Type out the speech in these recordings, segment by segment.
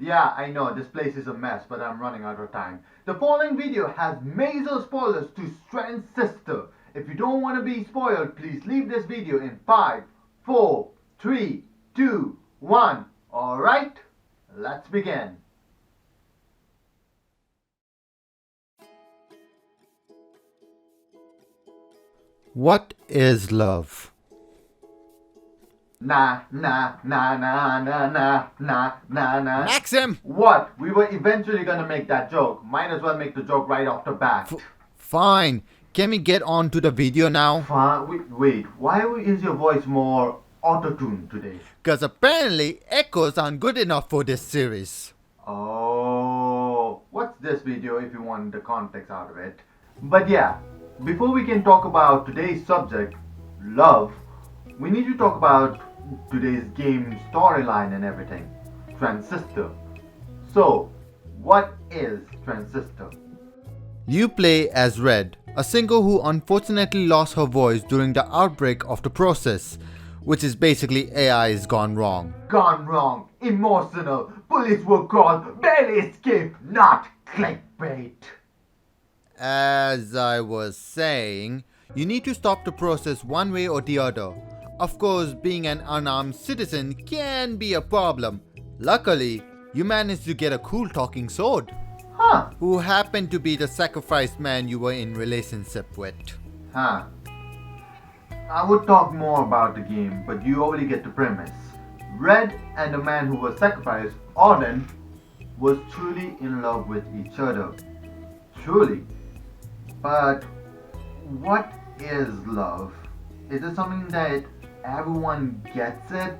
Yeah, I know, this place is a mess, but I'm running out of time. The following video has major spoilers to Transistor. If you don't want to be spoiled, please leave this video in 5, 4, 3, 2, 1. Alright, let's begin. What is love? Nah, nah, nah, nah, nah, nah, nah, nah, nah. Maxim! What? We were eventually gonna make that joke. Might as well make the joke right off the bat. Fine. Can we get on to the video now? Wait, why is your voice more auto-tuned today? Because apparently echoes aren't good enough for this series. Oh, what's this video if you want the context out of it? But yeah, before we can talk about today's subject, love, we need to talk about today's game storyline and everything. Transistor. So, what is Transistor? You play as Red, a singer who unfortunately lost her voice during the outbreak of the process, which is basically AI's gone wrong. Gone wrong, emotional, police were called, barely escaped, not clickbait. As I was saying, you need to stop the process one way or the other. Of course, being an unarmed citizen can be a problem. Luckily, you managed to get a cool talking sword, Huh. who happened to be the sacrificed man you were in relationship with. Huh. I would talk more about the game, but you already get the premise. Red and the man who was sacrificed, Auden, was truly in love with each other. Truly. But what is love? Is it something that everyone gets it?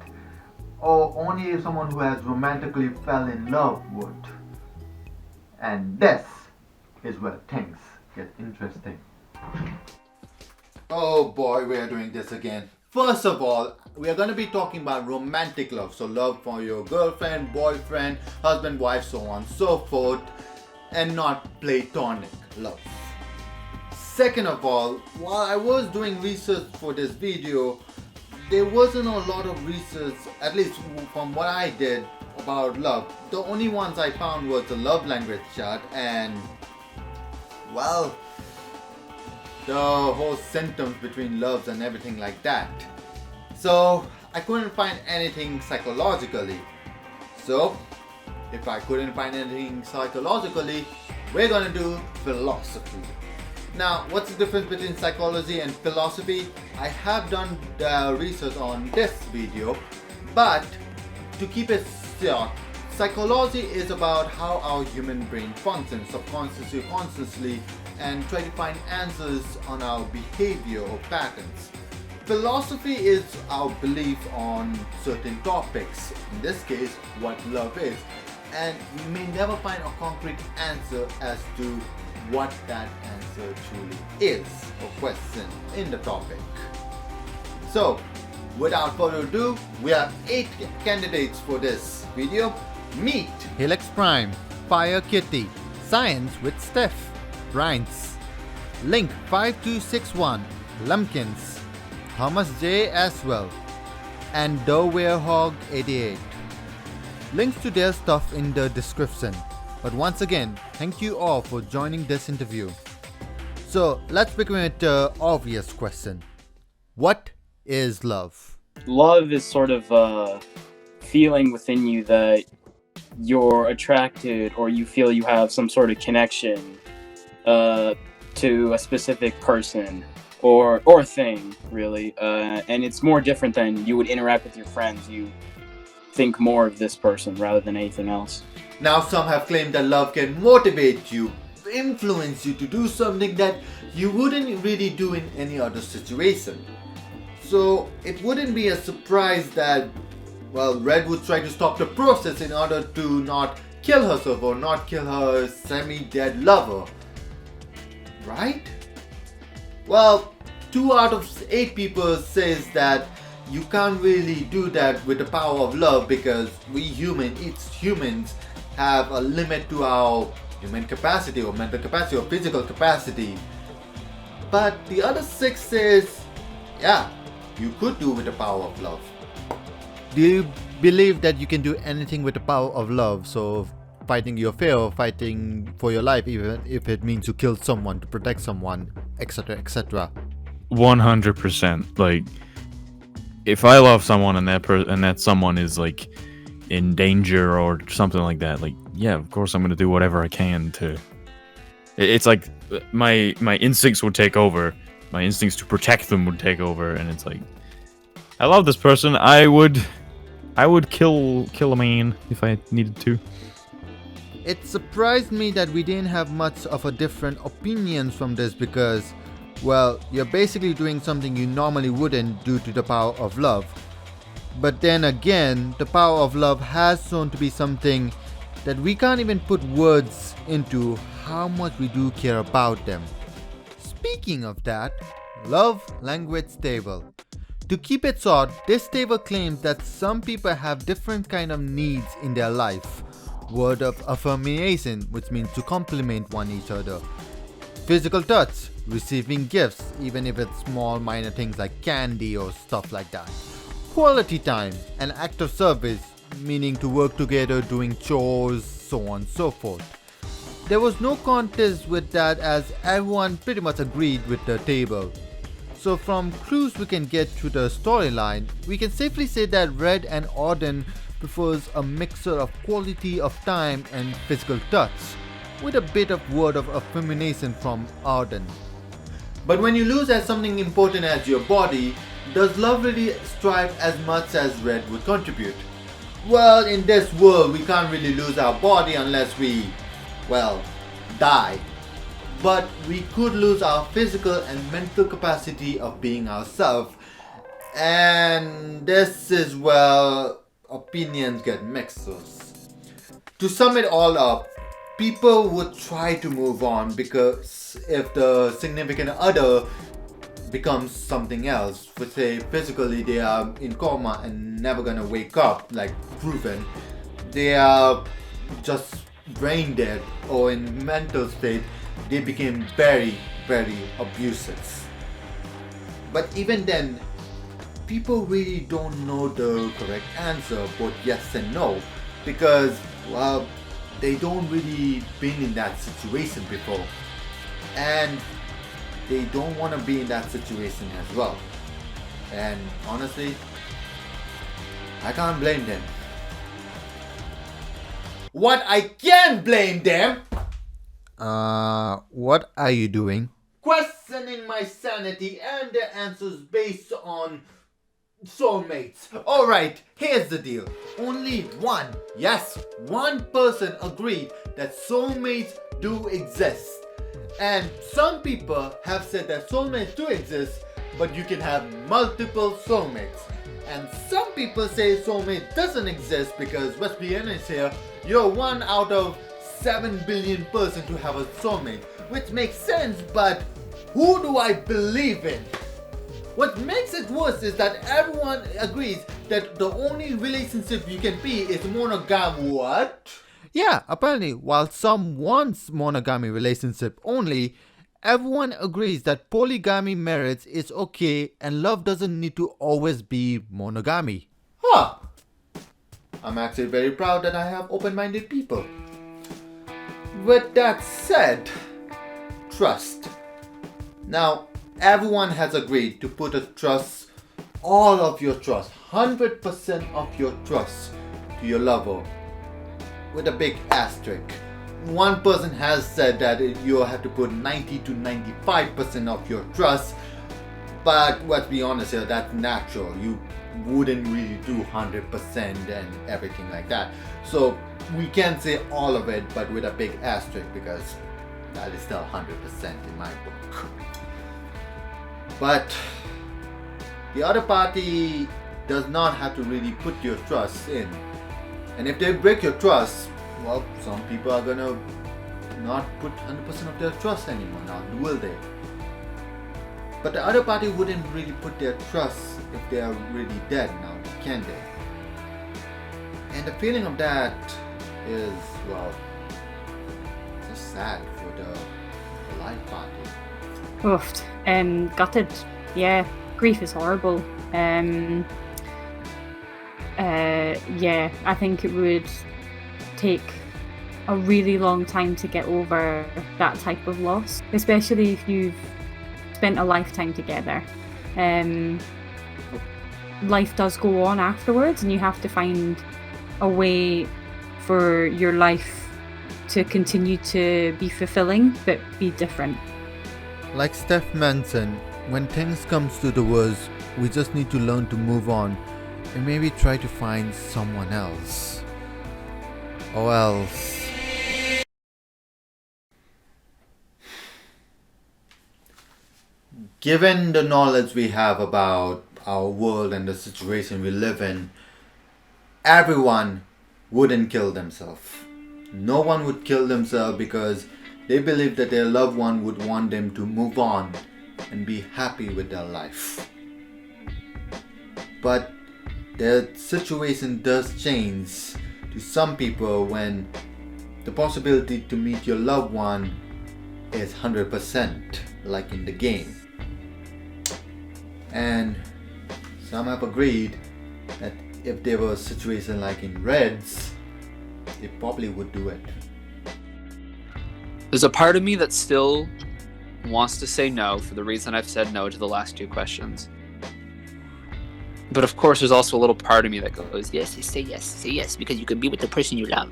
Or only if someone who has romantically fell in love would? And this is where things get interesting. Oh boy, we are doing this again. First of all, we are going to be talking about romantic love. So love for your girlfriend, boyfriend, husband, wife, so on and so forth. And not platonic love. Second of all, while I was doing research for this video, there wasn't a lot of research, at least from what I did, about love. The only ones I found was the love language chart and, well, the whole symptoms between loves and everything like that. So I couldn't find anything psychologically. So if I couldn't find anything psychologically, we're gonna do philosophy. Now, what's the difference between psychology and philosophy? I have done research on this video, but to keep it short, psychology is about how our human brain functions subconsciously, consciously, and try to find answers on our behavior or patterns. Philosophy is our belief on certain topics, in this case, what love is, and we may never find a concrete answer as to what that answer truly is or question in the topic. So, without further ado, we have 8 candidates for this video. Meet Helix Prime, Fire Kitty, Science with Steph, Rhines, Link 5261, Lumpkins, Thomas J. Aswell, and Hog 88. Links to their stuff in the description. But once again, thank you all for joining this interview. So let's begin with the obvious question. What is love? Love is sort of a feeling within you that you're attracted or you feel you have some sort of connection to a specific person or thing, really. And it's more different than you would interact with your friends. You think more of this person rather than anything else. Now some have claimed that love can motivate you, influence you to do something that you wouldn't really do in any other situation. So it wouldn't be a surprise that, well, Red would try to stop the process in order to not kill herself or not kill her semi-dead lover. Right? Well, 2 out of 8 people says that you can't really do that with the power of love because we humans have a limit to our human capacity or mental capacity or physical capacity. But the other 6 says, yeah, you could do with the power of love. Do you believe that you can do anything with the power of love. So fighting your fear, or fighting for your life, even if it means to kill someone to protect someone, etc., etc. 100%. Like, if I love someone and that someone is like in danger or something like that, like, yeah, of course I'm gonna do whatever I can to. It's like my instincts would take over. My instincts to protect them would take over, and it's like, I love this person. I would kill a man if I needed to. It surprised me that we didn't have much of a different opinions from this because, well, you're basically doing something you normally wouldn't due to the power of love. But then again, the power of love has shown to be something that we can't even put words into how much we do care about them. Speaking of that, love language table. To keep it short, this table claims that some people have different kind of needs in their life. Word of affirmation, which means to compliment one each other. Physical touch, receiving gifts, even if it's small minor things like candy or stuff like that. Quality time, an act of service, meaning to work together doing chores, so on and so forth. There was no contest with that as everyone pretty much agreed with the table. So from clues we can get to the storyline, we can safely say that Red and Auden prefers a mixture of quality of time and physical touch, with a bit of word of affirmation from Auden. But when you lose as something important as your body, does love really strive as much as Red would contribute? Well, in this world we can't really lose our body unless we, well, die. But we could lose our physical and mental capacity of being ourselves. And this is where opinions get mixed. To sum it all up, people would try to move on because if the significant other becomes something else, let's say physically they are in coma and never gonna wake up, like proven, they are just brain dead, or in mental state they became very, very abusive. But even then, people really don't know the correct answer, both yes and no, because, well, they don't really been in that situation before, and they don't want to be in that situation as well. And honestly, I can't blame them. What I can blame them, what are you doing? Questioning my sanity and their answers based on soulmates. Alright, here's the deal. Only one, yes, one person agreed that soulmates do exist. And some people have said that soulmates do exist, but you can have multiple soulmates. And some people say soulmate doesn't exist because, let's be honest here, you're one out of 7 billion person to have a soulmate, which makes sense, but who do I believe in? What makes it worse is that everyone agrees that the only relationship you can be is monogamy. What? Yeah, apparently, while some wants monogamy relationship only, everyone agrees that polygamy marriage is okay and love doesn't need to always be monogamy. Huh. I'm actually very proud that I have open-minded people. With that said, trust. Now, everyone has agreed to put all of your trust, 100% of your trust to your lover, with a big asterisk. One person has said that you have to put 90 to 95% of your trust, but let's be honest here, that's natural. You wouldn't really do 100% and everything like that. So we can say all of it, but with a big asterisk, because that is still 100% in my book. But the other party does not have to really put your trust in. And if they break your trust, well, some people are gonna not put 100% of their trust anymore now, will they? But the other party wouldn't really put their trust if they are really dead now, can they? And the feeling of that is, well, just sad for the life party. Oof, gutted. Yeah, grief is horrible. yeah, I think it would take a really long time to get over that type of loss, especially if you've spent a lifetime together. Life does go on afterwards, and you have to find a way for your life to continue to be fulfilling but be different. Like Steph mentioned, when things comes to the worst, we just need to learn to move on and maybe try to find someone else. Or else. Given the knowledge we have about our world and the situation we live in, everyone wouldn't kill themselves. No one would kill themselves because they believe that their loved one would want them to move on and be happy with their life. But the situation does change to some people when the possibility to meet your loved one is 100%, like in the game. And some have agreed that if there was a situation like in Reds, they probably would do it. There's a part of me that still wants to say no for the reason I've said no to the last two questions. But of course, there's also a little part of me that goes, yes, say yes, because you can be with the person you love.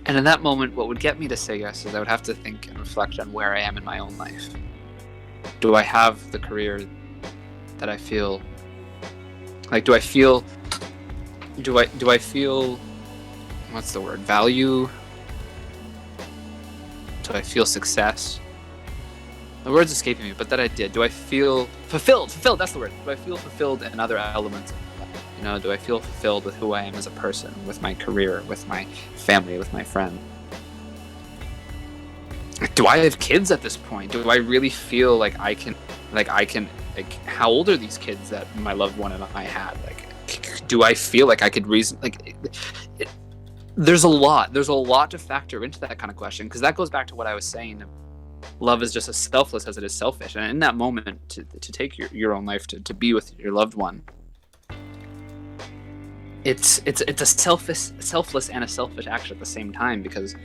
And in that moment, what would get me to say yes is I would have to think and reflect on where I am in my own life. Do I have the career that I feel like? Do I feel what's the word, value? Do I feel success? The word's escaping me, but that I did. Do I feel fulfilled? That's the word. Do I feel fulfilled in other elements of my life? You know, do I feel fulfilled with who I am as a person, with my career, with my family, with my friend? Do I have kids at this point? Do I really feel like I can, how old are these kids that my loved one and I had? Like, do I feel like I could reason, there's a lot to factor into that kind of question, because that goes back to what I was saying. Love is just as selfless as it is selfish, and in that moment, to take your own life, to be with your loved one, it's a selfless and a selfish action at the same time, because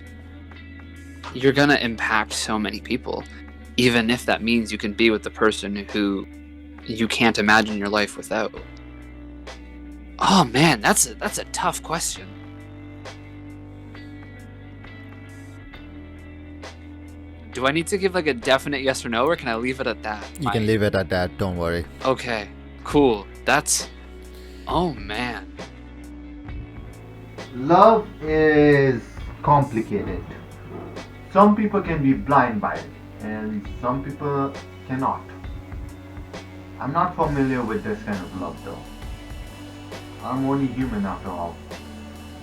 you're gonna impact so many people, even if that means you can be with the person who you can't imagine your life without. Oh man, that's a tough question. Do I need to give like a definite yes or no, or can I leave it at that? You can leave it at that, don't worry. Okay, cool. Oh man. Love is complicated. Some people can be blind by it, and some people cannot. I'm not familiar with this kind of love though. I'm only human after all.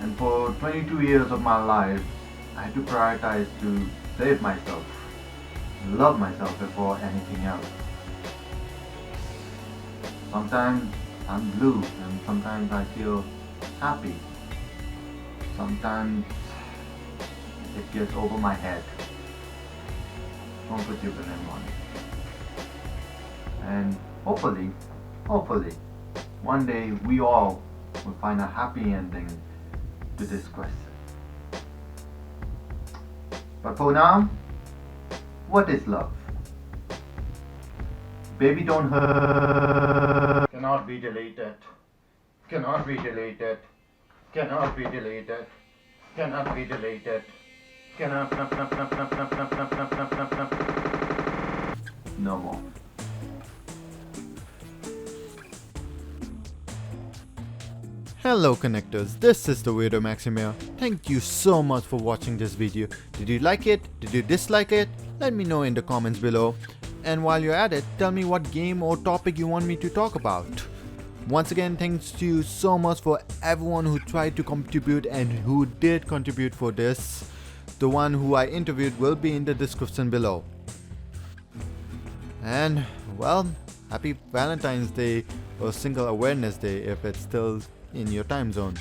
And for 22 years of my life, I had to prioritize to save myself, love myself before anything else. Sometimes I'm blue, and sometimes I feel happy. Sometimes it gets over my head. Don't put your blame on it. And hopefully, one day we all will find a happy ending to this question. But for now, what is love? Baby, don't hurt. Cannot be deleted. Cannot be deleted. Cannot be deleted. Cannot be deleted. Cannot. No more. Hello connectors, this is the Weirdo Maximia. Thank you so much for watching this video. Did you like it? Did you dislike it? Let me know in the comments below. And while you're at it, tell me what game or topic you want me to talk about. Once again, thanks to you so much for everyone who tried to contribute and who did contribute for this. The one who I interviewed will be in the description below. And well, happy Valentine's Day or Single Awareness Day if it's still in your time zone.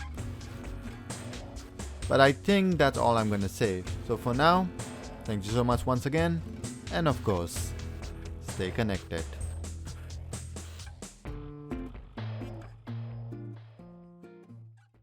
But I think that's all I'm gonna say. So for now, thank you so much once again, and of course, stay connected.